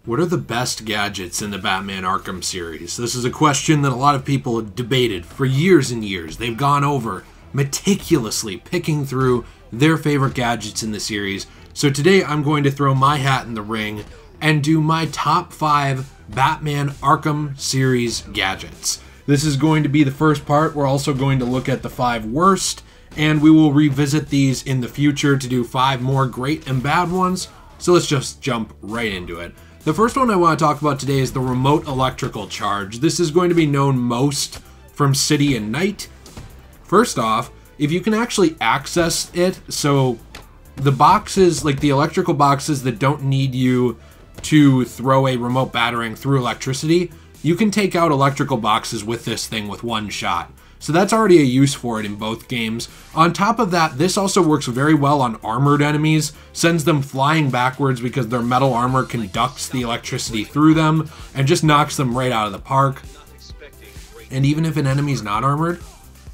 What are the best gadgets in the Batman Arkham series? This is a question that a lot of people have debated for years and years. They've gone over meticulously picking through their favorite gadgets in the series. So today I'm going to throw my hat in the ring and do my top 5 Batman Arkham series gadgets. This is going to be the first part. We're also going to look at the 5 worst, and we will revisit these in the future to do 5 more great and bad ones. So let's just jump right into it. The first one I want to talk about today is the remote electrical charge. This is going to be known most from City and Night. First off, if you can actually access it, so the boxes, like the electrical boxes that don't need you to throw a remote batarang through electricity, you can take out electrical boxes with this thing with one shot. So that's already a use for it in both games. On top of that, this also works very well on armored enemies, sends them flying backwards because their metal armor conducts the electricity through them and just knocks them right out of the park. And even if an enemy's not armored,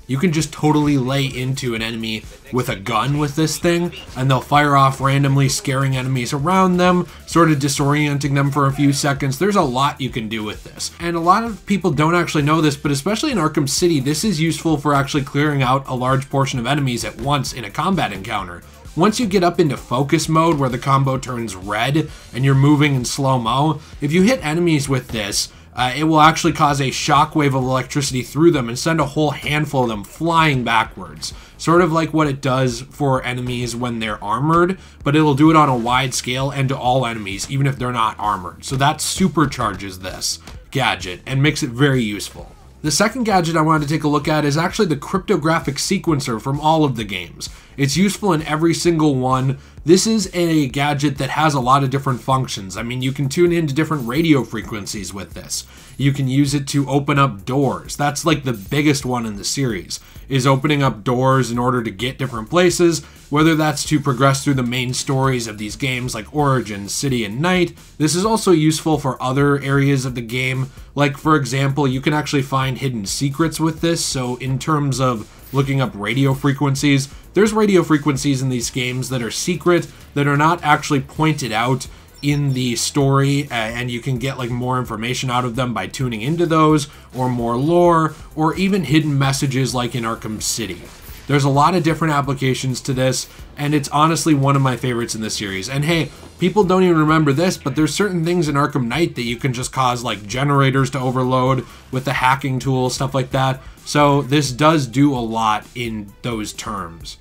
you can just totally lay into an enemy with a gun with this thing, and they'll fire off randomly, scaring enemies around them, sort of disorienting them for a few seconds. There's a lot you can do with this. And a lot of people don't actually know this, but especially in Arkham City, this is useful for actually clearing out a large portion of enemies at once in a combat encounter. Once you get up into focus mode where the combo turns red and you're moving in slow-mo, if you hit enemies with this, it will actually cause a shockwave of electricity through them and send a whole handful of them flying backwards. Sort of like what it does for enemies when they're armored, but it'll do it on a wide scale and to all enemies, even if they're not armored. So that supercharges this gadget and makes it very useful. The second gadget I wanted to take a look at is actually the cryptographic sequencer from all of the games. It's useful in every single one. This is a gadget that has a lot of different functions. I mean, you can tune into different radio frequencies with this. You can use it to open up doors. That's like the biggest one in the series, is opening up doors in order to get different places, whether that's to progress through the main stories of these games like Origins, City, and Night. This is also useful for other areas of the game. Like, for example, you can actually find hidden secrets with this. So in terms of looking up radio frequencies, there's radio frequencies in these games that are secret, that are not actually pointed out in the story, and you can get like more information out of them by tuning into those, or more lore, or even hidden messages like in Arkham City. There's a lot of different applications to this, and it's honestly one of my favorites in the series. And hey, people don't even remember this, but there's certain things in Arkham Knight that you can just cause like generators to overload with the hacking tool, stuff like that. So this does do a lot in those terms.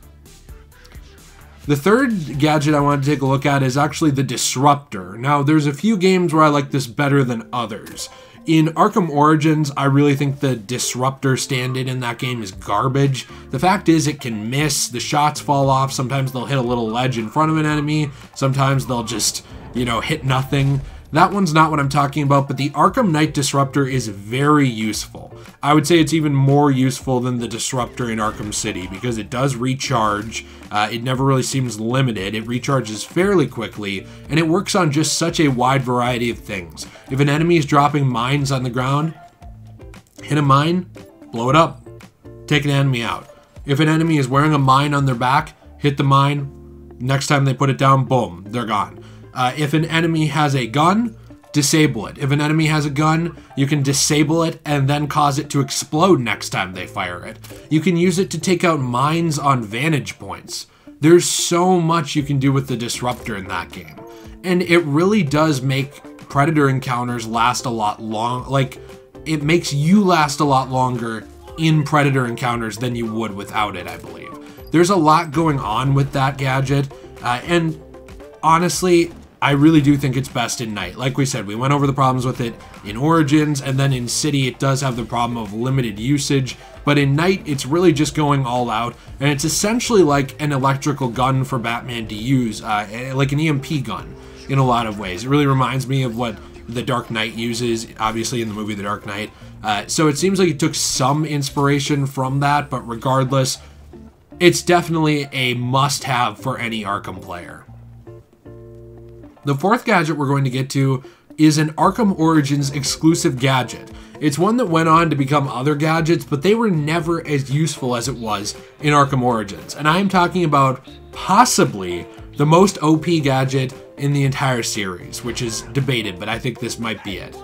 The third gadget I want to take a look at is actually the Disruptor. Now, there's a few games where I like this better than others. In Arkham Origins, I really think the Disruptor stand-in in that game is garbage. The fact is, it can miss, the shots fall off, sometimes they'll hit a little ledge in front of an enemy, sometimes they'll just, you know, hit nothing. That one's not what I'm talking about, but the Arkham Knight Disruptor is very useful. I would say it's even more useful than the Disruptor in Arkham City because it does recharge. It never really seems limited. It recharges fairly quickly, and it works on just such a wide variety of things. If an enemy is dropping mines on the ground, hit a mine, blow it up, take an enemy out. If an enemy is wearing a mine on their back, hit the mine, next time they put it down, boom, they're gone. If an enemy has a gun, disable it. If an enemy has a gun, you can disable it and then cause it to explode next time they fire it. You can use it to take out mines on vantage points. There's so much you can do with the Disruptor in that game. And it really does make Predator encounters last a lot long. Like, it makes you last a lot longer in Predator encounters than you would without it, I believe. There's a lot going on with that gadget, and honestly, I really do think it's best in Night. Like we said, we went over the problems with it in Origins, and then in City it does have the problem of limited usage, but in Night it's really just going all out, and it's essentially like an electrical gun for Batman to use, like an EMP gun in a lot of ways. It really reminds me of what The Dark Knight uses, obviously in the movie The Dark Knight. So it seems like it took some inspiration from that, but regardless, it's definitely a must-have for any Arkham player. The fourth gadget we're going to get to is an Arkham Origins exclusive gadget. It's one that went on to become other gadgets, but they were never as useful as it was in Arkham Origins. And I am talking about possibly the most OP gadget in the entire series, which is debated, but I think this might be it.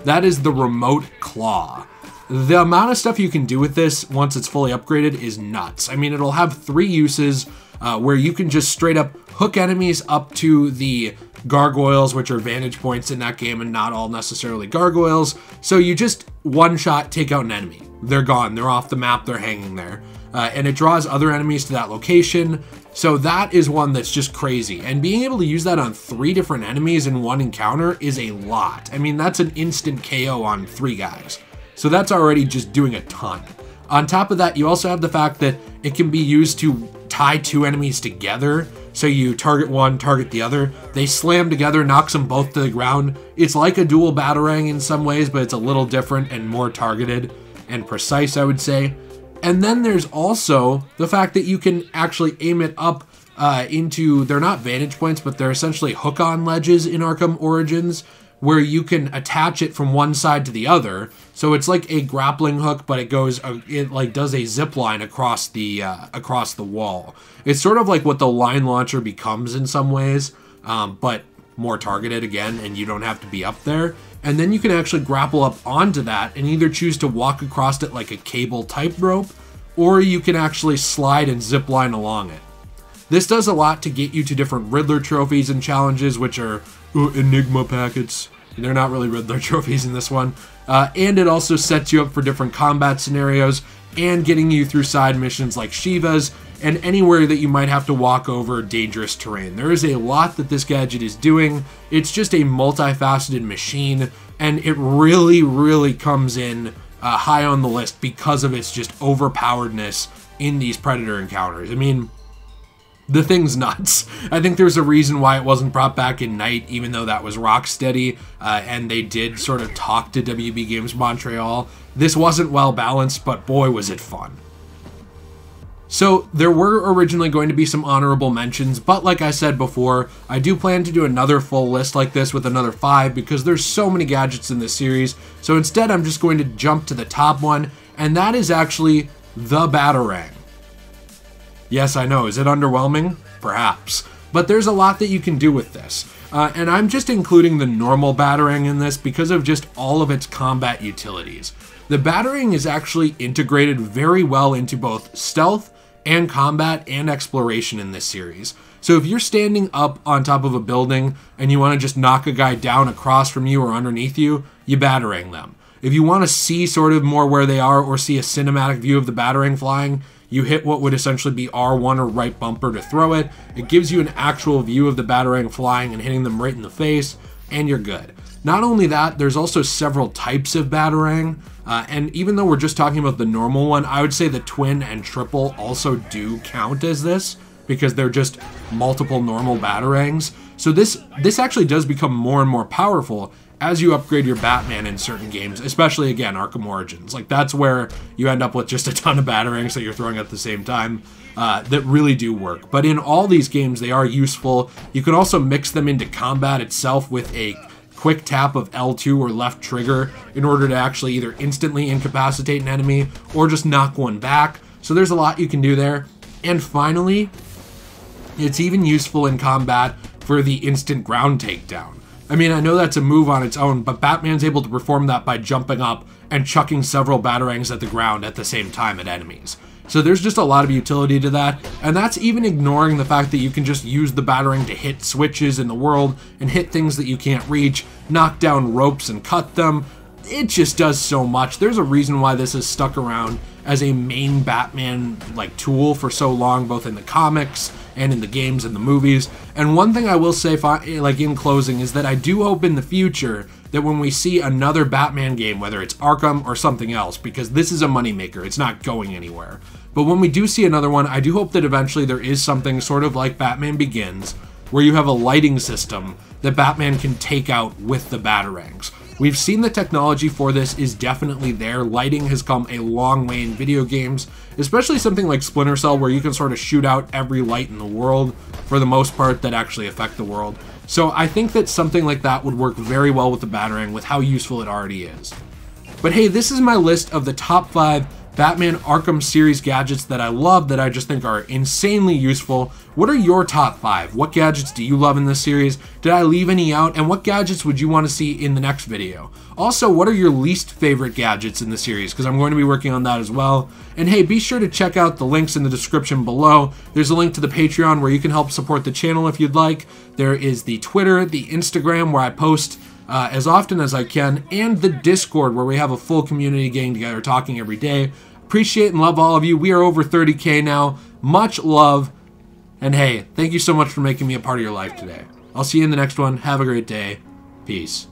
That is the remote claw. The amount of stuff you can do with this once it's fully upgraded is nuts. I mean, it'll have 3 uses where you can just straight up hook enemies up to the gargoyles, which are vantage points in that game and not all necessarily gargoyles. So you just one-shot take out an enemy. They're gone, they're off the map, they're hanging there. And it draws other enemies to that location. So that is one that's just crazy. And being able to use that on 3 different enemies in one encounter is a lot. I mean, that's an instant KO on 3 guys. So that's already just doing a ton. On top of that, you also have the fact that it can be used to tie 2 enemies together. So you target one, target the other. They slam together, knocks them both to the ground. It's like a dual Batarang in some ways, but it's a little different and more targeted and precise, I would say. And then there's also the fact that you can actually aim it up into, they're not vantage points, but they're essentially hook-on ledges in Arkham Origins, where you can attach it from one side to the other. So it's like a grappling hook, but it goes, it like does a zip line across the wall. It's sort of like what the line launcher becomes in some ways, but more targeted again, and you don't have to be up there. And then you can actually grapple up onto that and either choose to walk across it like a cable type rope, or you can actually slide and zip line along it. This does a lot to get you to different Riddler trophies and challenges, which are Enigma packets. They're not really Riddler trophies in this one. And it also sets you up for different combat scenarios and getting you through side missions like Shiva's and anywhere that you might have to walk over dangerous terrain. There is a lot that this gadget is doing. It's just a multifaceted machine, and it really, really comes in high on the list because of its just overpoweredness in these Predator encounters. I mean, the thing's nuts. I think there's a reason why it wasn't brought back in Night, even though that was Rocksteady, and they did sort of talk to WB Games Montreal. This wasn't well balanced, but boy was it fun. So there were originally going to be some honorable mentions, but like I said before, I do plan to do another full list like this with another 5 because there's so many gadgets in this series. So instead, I'm just going to jump to the top one, and that is actually the Batarang. Yes, I know, is it underwhelming? Perhaps. But there's a lot that you can do with this. And I'm just including the normal Batarang in this because of just all of its combat utilities. The Batarang is actually integrated very well into both stealth and combat and exploration in this series. So if you're standing up on top of a building and you want to just knock a guy down across from you or underneath you, you Batarang them. If you want to see sort of more where they are or see a cinematic view of the Batarang flying, you hit what would essentially be R1 or right bumper to throw it. It gives you an actual view of the Batarang flying and hitting them right in the face, and you're good. Not only that, there's also several types of Batarang, and even though we're just talking about the normal one, I would say the twin and triple also do count as this, because they're just multiple normal Batarangs. So this actually does become more and more powerful as you upgrade your Batman in certain games, especially, again, Arkham Origins. Like, that's where you end up with just a ton of Batarangs that you're throwing at the same time that really do work. But in all these games, they are useful. You can also mix them into combat itself with a quick tap of L2 or left trigger in order to actually either instantly incapacitate an enemy or just knock one back. So there's a lot you can do there. And finally, it's even useful in combat for the instant ground takedown. I mean, I know that's a move on its own, but Batman's able to perform that by jumping up and chucking several Batarangs at the ground at the same time at enemies. So there's just a lot of utility to that, and that's even ignoring the fact that you can just use the Batarang to hit switches in the world and hit things that you can't reach, knock down ropes and cut them. It just does so much. There's a reason why this has stuck around as a main Batman tool for so long, both in the comics and in the games and the movies. And one thing I will say in closing is that I do hope in the future that when we see another Batman game, whether it's Arkham or something else, because this is a moneymaker, it's not going anywhere. But when we do see another one, I do hope that eventually there is something sort of like Batman Begins, where you have a lighting system that Batman can take out with the Batarangs. We've seen the technology for this is definitely there. Lighting has come a long way in video games, especially something like Splinter Cell, where you can sort of shoot out every light in the world, for the most part, that actually affect the world. So I think that something like that would work very well with the Batarang with how useful it already is. But hey, this is my list of the top 5 Batman Arkham Series gadgets that I love, that I just think are insanely useful. What are your top 5? What gadgets do you love in this series? Did I leave any out? And what gadgets would you want to see in the next video? Also, what are your least favorite gadgets in the series? Because I'm going to be working on that as well. And hey, be sure to check out the links in the description below. There's a link to the Patreon where you can help support the channel if you'd like. There is the Twitter, the Instagram where I post as often as I can, and the Discord where we have a full community getting together talking every day. Appreciate and love all of you. We are over 30K now. Much love. And hey, thank you so much for making me a part of your life today. I'll see you in the next one. Have a great day. Peace.